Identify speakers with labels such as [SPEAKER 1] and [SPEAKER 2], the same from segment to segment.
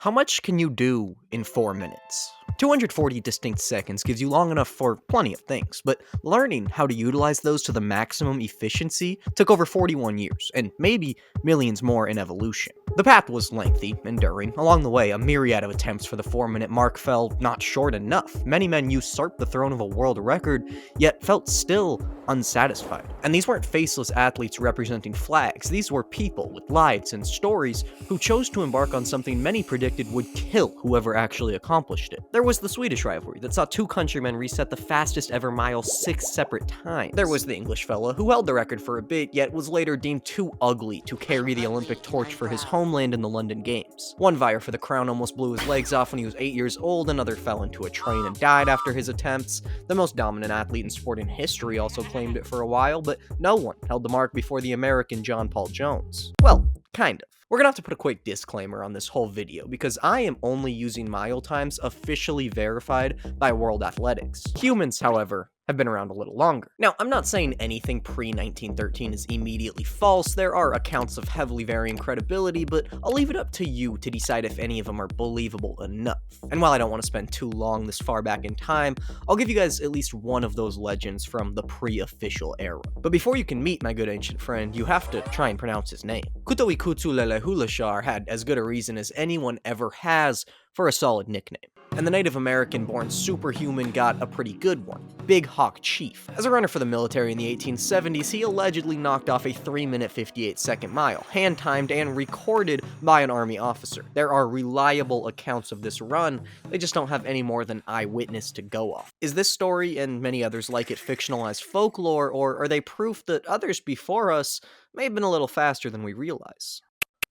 [SPEAKER 1] How much can you do in 4 minutes? 240 distinct seconds gives you long enough for plenty of things, but learning how to utilize those to the maximum efficiency took over 41 years, and maybe millions more in evolution. The path was lengthy, enduring. Along the way, a myriad of attempts for the 4-minute mark fell not short enough. Many men usurped the throne of a world record, yet felt still unsatisfied. And these weren't faceless athletes representing flags, these were people with lives and stories who chose to embark on something many predicted would kill whoever actually accomplished it. There was the Swedish rivalry that saw two countrymen reset the fastest ever mile 6 separate times. There was the English fella who held the record for a bit, yet was later deemed too ugly to carry the Olympic torch for his homeland in the London Games. One vier for the crown almost blew his legs off when he was 8 years old, another fell into a train and died after his attempts. The most dominant athlete in sporting history also claimed it for a while, but no one held the mark before the American John Paul Jones. Well, kind of. We're gonna have to put a quick disclaimer on this whole video because I am only using mile times officially verified by World Athletics. Humans, however, have been around a little longer. Now, I'm not saying anything pre-1913 is immediately false. There are accounts of heavily varying credibility, but I'll leave it up to you to decide if any of them are believable enough. And while I don't want to spend too long this far back in time, I'll give you guys at least one of those legends from the pre-official era. But before you can meet my good ancient friend, you have to try and pronounce his name. Kutoi Kutulele Hulashar had as good a reason as anyone ever has for a solid nickname. And the Native American-born superhuman got a pretty good one, Big Hawk Chief. As a runner for the military in the 1870s, he allegedly knocked off a 3-minute 58-second mile, hand-timed and recorded by an army officer. There are reliable accounts of this run, they just don't have any more than eyewitness to go off. Is this story, and many others like it, fictionalized folklore, or are they proof that others before us may have been a little faster than we realize?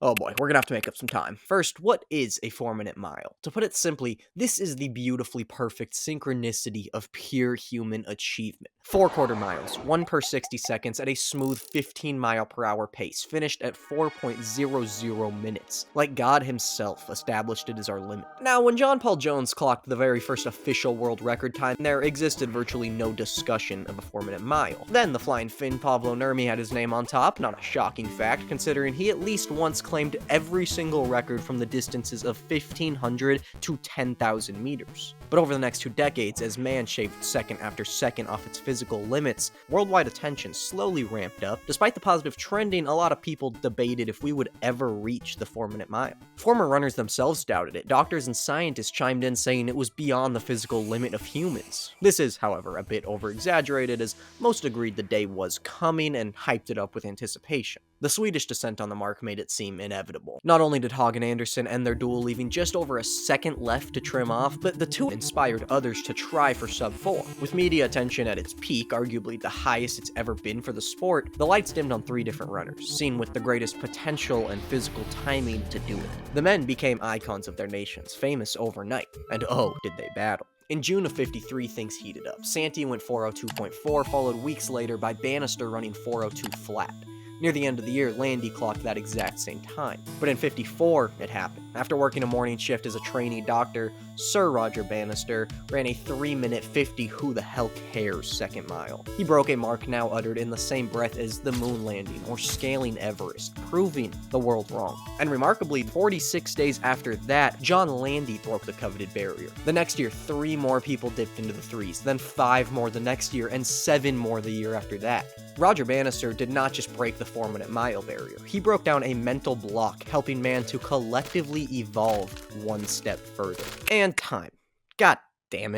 [SPEAKER 1] Oh boy, we're gonna have to make up some time. First, what is a 4-minute mile? To put it simply, this is the beautifully perfect synchronicity of pure human achievement. 4 quarter miles, 1 per 60 seconds at a smooth 15 mile per hour pace, finished at 4.00 minutes. Like God himself established it as our limit. Now, when John Paul Jones clocked the very first official world record time, there existed virtually no discussion of a 4-minute mile. Then the flying Finn Pavlo Nurmi had his name on top, not a shocking fact, considering he at least once claimed every single record from the distances of 1,500 to 10,000 meters. But over the next 2 decades, as man shaved second after second off its physical limits, worldwide attention slowly ramped up. Despite the positive trending, a lot of people debated if we would ever reach the 4-minute mile. Former runners themselves doubted it. Doctors and scientists chimed in saying it was beyond the physical limit of humans. This is, however, a bit over-exaggerated, as most agreed the day was coming and hyped it up with anticipation. The Swedish descent on the mark made it seem inevitable. Not only did Haag and Anderson end their duel leaving just over a second left to trim off, but the two inspired others to try for sub-4. With media attention at its peak, arguably the highest it's ever been for the sport, the lights dimmed on 3 different runners, seen with the greatest potential and physical timing to do it. The men became icons of their nations, famous overnight, and oh, did they battle. In June of '53, things heated up. Santee went 4:02.4, followed weeks later by Bannister running 4:02 flat. Near the end of the year, Landy clocked that exact same time. But in '54, it happened. After working a morning shift as a trainee doctor, Sir Roger Bannister ran a 3-minute 50 who the hell cares second mile. He broke a mark now uttered in the same breath as the moon landing or scaling Everest, proving the world wrong. And remarkably, 46 days after that, John Landy broke the coveted barrier. The next year, 3 more people dipped into the 3s, then 5 more the next year, and 7 more the year after that. Roger Bannister did not just break the 4-minute mile barrier, he broke down a mental block, helping man to collectively evolve one step further. And time. God damn it.